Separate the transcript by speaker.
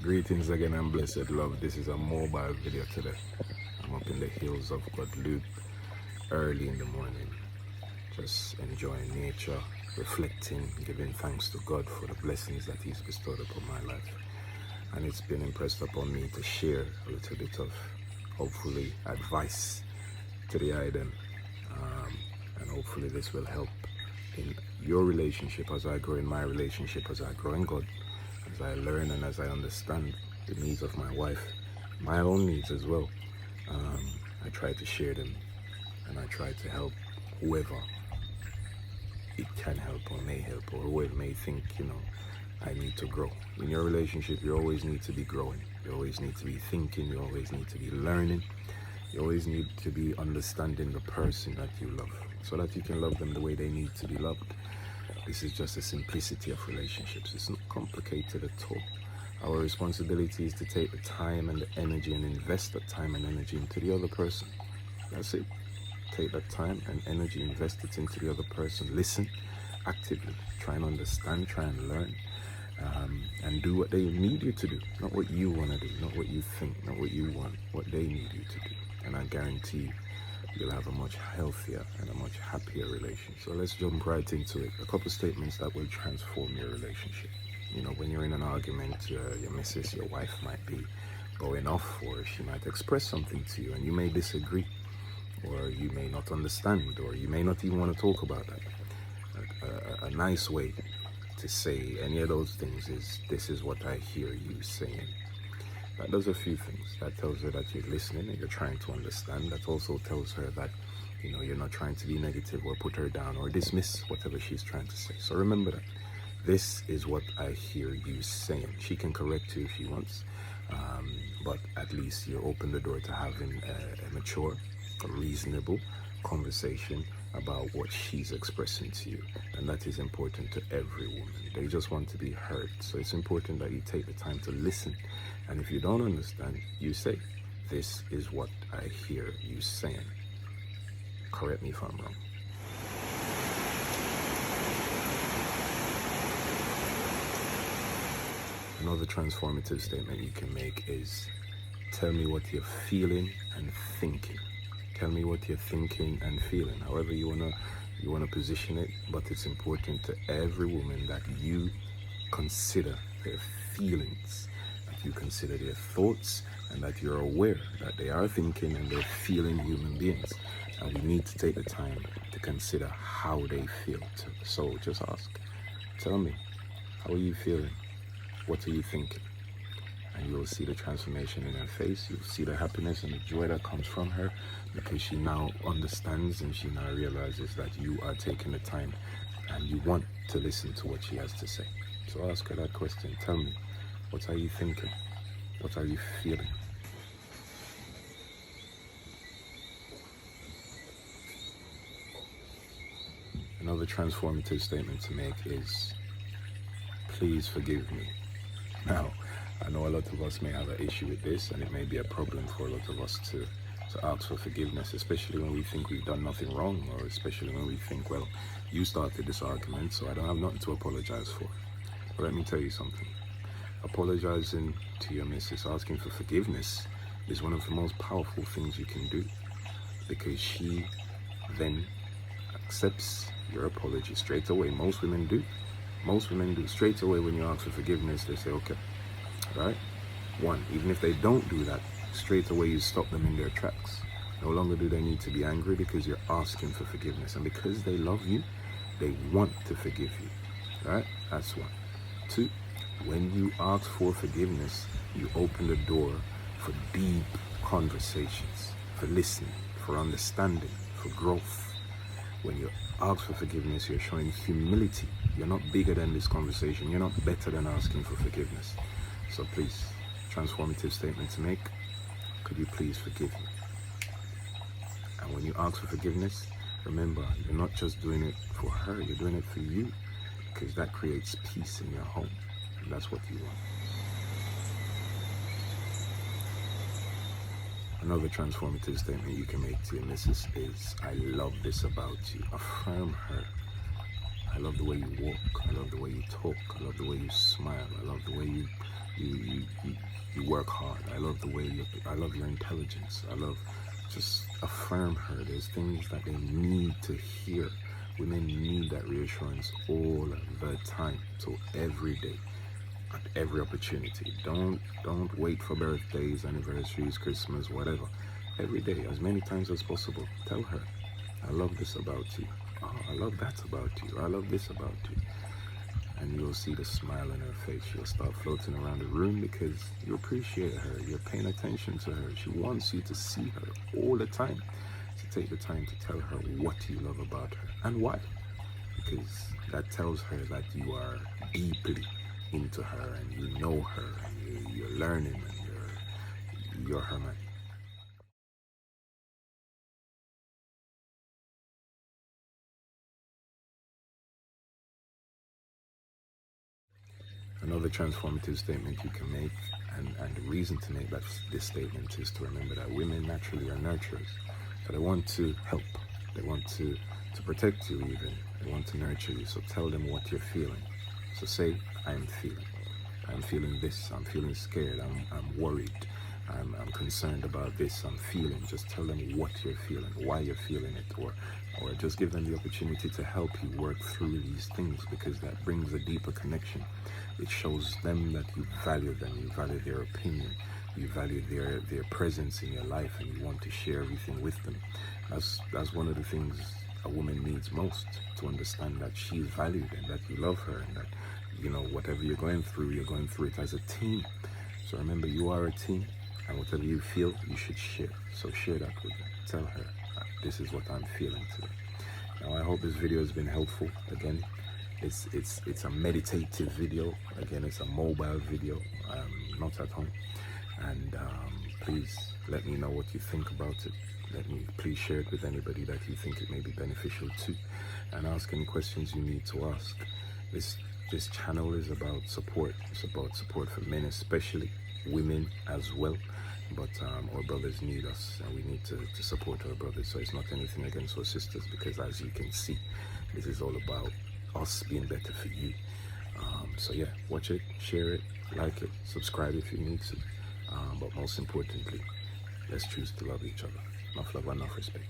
Speaker 1: Greetings again and blessed love. This is a mobile video today. I'm up in the hills of Guadeloupe early in the morning, just enjoying nature, reflecting, giving thanks to God for the blessings that He's bestowed upon my life. And it's been impressed upon me to share a little bit of, hopefully, advice to the item. And hopefully this will help in your relationship as I grow in my relationship, as I grow in God, as I learn and as I understand the needs of my wife, my own needs as well. I try to share them, and I try to help whoever it can help or may help, or whoever may think, I need to grow. In your relationship, you always need to be growing. You always need to be thinking. You always need to be learning. You always need to be understanding the person that you love, so that you can love them the way they need to be loved. This is just the simplicity of relationships. It's not complicated at all. Our responsibility is to take the time and the energy and invest that time and energy into the other person. That's it. Take that time and energy, invest it into the other person. Listen actively. Try and understand, try and learn, and do what they need you to do. Not what you want to do, not what you think, not what you want, what they need you to do. And I guarantee you'll have a much healthier and a much happier relationship. So let's jump right into it. A couple statements that will transform your relationship. When you're in an argument, your missus, your wife might be going off, or she might express something to you and you may disagree, or you may not understand, or you may not even want to talk about that. A nice way to say any of those things is, "This is what I hear you saying." That does a few things. That tells her that you're listening and you're trying to understand. That also tells her that you're not trying to be negative or put her down or dismiss whatever she's trying to say. So remember that. This is what I hear you saying. She can correct you if she wants, but at least you open the door to having a mature, a reasonable conversation about what she's expressing to you. And that is important to every woman. They just want to be heard. So it's important that you take the time to listen. And if you don't understand, you say, "This is what I hear you saying." Correct me if I'm wrong. Another transformative statement you can make is, "Tell me what you're feeling and thinking." Tell me what you're thinking and feeling, however you wanna position it, but it's important to every woman that you consider their feelings, that you consider their thoughts, and that you're aware that they are thinking and they're feeling human beings. And we need to take the time to consider how they feel too. So just ask, "Tell me, how are you feeling? What are you thinking?" And you'll see the transformation in her face. You'll see the happiness and the joy that comes from her, because she now understands and she now realizes that you are taking the time and you want to listen to what she has to say. So ask her that question. Tell me, what are you thinking? What are you feeling? Another transformative statement to make is, "Please forgive me." Now, I know a lot of us may have an issue with this, and it may be a problem for a lot of us to ask for forgiveness, especially when we think we've done nothing wrong, or especially when we think, well, you started this argument, so I don't have nothing to apologize for. But let me tell you something. Apologizing to your missus, asking for forgiveness, is one of the most powerful things you can do, because she then accepts your apology straight away. Most women do. Straight away when you ask for forgiveness, they say, "Okay." Right? One, even if they don't do that, straight away you stop them in their tracks. No longer do they need to be angry, because you're asking for forgiveness. And because they love you, they want to forgive you. Right? That's one. Two, when you ask for forgiveness, you open the door for deep conversations, for listening, for understanding, for growth. When you ask for forgiveness, you're showing humility. You're not bigger than this conversation. You're not better than asking for forgiveness. So please, transformative statement to make, could you please forgive me? And when you ask for forgiveness, remember, you're not just doing it for her, you're doing it for you, because that creates peace in your home. And that's what you want. Another transformative statement you can make to your missus is, "I love this about you." Affirm her. I love the way you walk. I love the way you talk. I love the way you smile. I love the way you work hard. I love the way I love your intelligence. I love, just affirm her. There's things that they need to hear. Women need that reassurance all the time. So every day, at every opportunity. Don't wait for birthdays, anniversaries, Christmas, whatever. Every day, as many times as possible, tell her, I love this about you. Oh, I love that about you. I love this about you. And you'll see the smile in her face. She'll start floating around the room because you appreciate her. You're paying attention to her. She wants you to see her all the time. So take the time to tell her what you love about her and why. Because that tells her that you are deeply into her and you know her and you're learning and you're her man. Another transformative statement you can make, and the reason to make this statement is to remember that women naturally are nurturers. So they want to help. They want to protect you even. They want to nurture you. So tell them what you're feeling. So say, I'm feeling this. I'm feeling scared. I'm worried. I'm concerned about this. I'm feeling. Just tell them what you're feeling, why you're feeling it, or just give them the opportunity to help you work through these things, because that brings a deeper connection. It shows them that you value them, you value their opinion, you value their presence in your life, and you want to share everything with them. That's one of the things a woman needs most, to understand that she's valued and that you love her, and that, you know, whatever you're going through it as a team. So remember, you are a team, and whatever you feel, you should share. So share that with them. Tell her, this is what I'm feeling today. Now, I hope this video has been helpful. Again, it's a meditative video. Again, it's a mobile video, not at home. And please let me know what you think about it. Please share it with anybody that you think it may be beneficial to, and ask any questions you need to ask. This channel is about support. It's about support for men, especially women as well. But our brothers need us, and we need to support our brothers. So it's not anything against our sisters, because as you can see, this is all about us being better for you. So yeah, watch it, share it, like it, subscribe if you need to. But most importantly, let's choose to love each other. Enough love, enough respect.